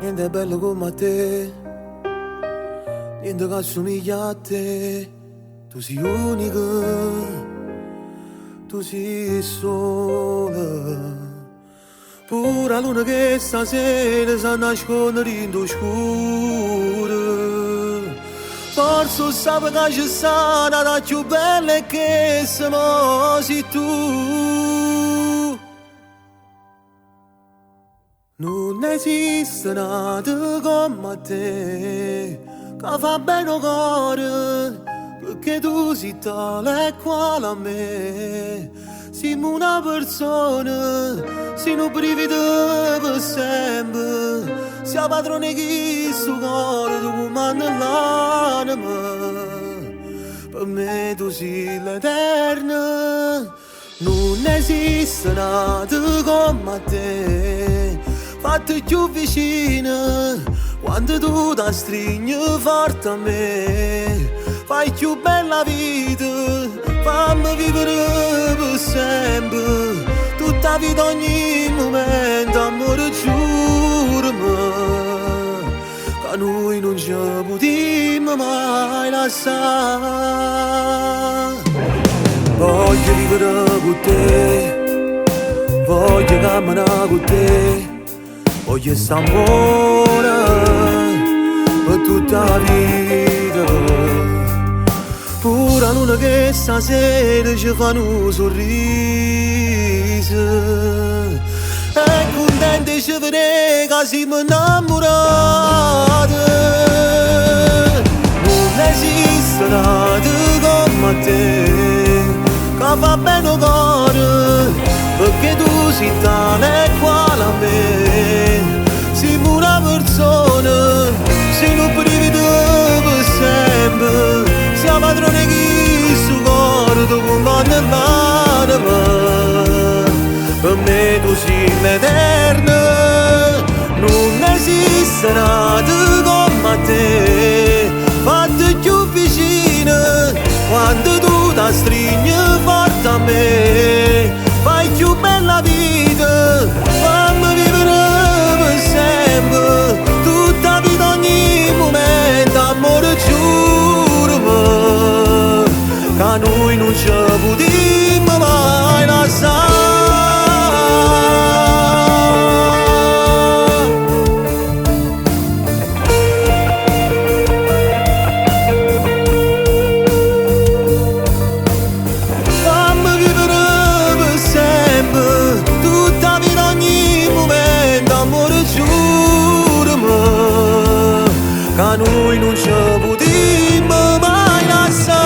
Niente è bello come te, niente che assomiglia a te. Tu sei unica, tu sei sola. Pure la luna che stasera si nasconde in oscuro. Forse sape che ci sta nada più bella che siamo sei tu. Non esiste nada come te, che fa bene il cuore, perché tu sei tale e quale a me. Siamo una persona, siamo brivido per sempre. Siamo padroni di questo cuore, tu comandi l'anima. Per me tu sei l'eterna. Non esiste nada come te, fatti più vicina. Quando tu ti stringi forte a me, fai più bella vita, fammi vivere per sempre. Tutta la vita, ogni momento, amore, giurami che noi non ci potremo mai lasciare. Voglio vivere con te, voglio camminare con te, voglio stare amore per tutta la vita. Pure la luna che stasera ci fa un sorriso, e contenti ci vedere che siamo innamorati. Non esiste nada come te, che fa bene il cuore, perché tu sei tale e quale a me. Siamo una persona, siamo brivido per sempre. Siamo padroni di questo cuore, tu comandi l'anima. Per me tu sei l'eterna. Non esiste nada come te, fatti più vicina. Quando tu ti stringi forte a me, fai più bella vita, fammi vivere per sempre. Tutta la vita, ogni momento, amore, giurami che noi non ci potremo mai lasciare. Che noi non ci potremo mai lasciare.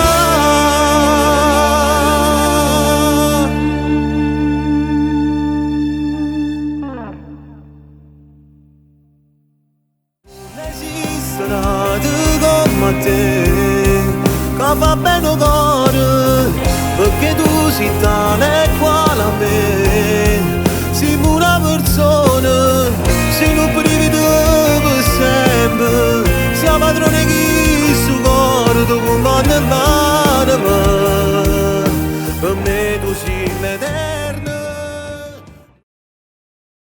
Non esiste nada come te, che fa bene il cuore, perché tu sei tale e quale a me. Siamo una persona, siamo brivido per sempre. Siamo padroni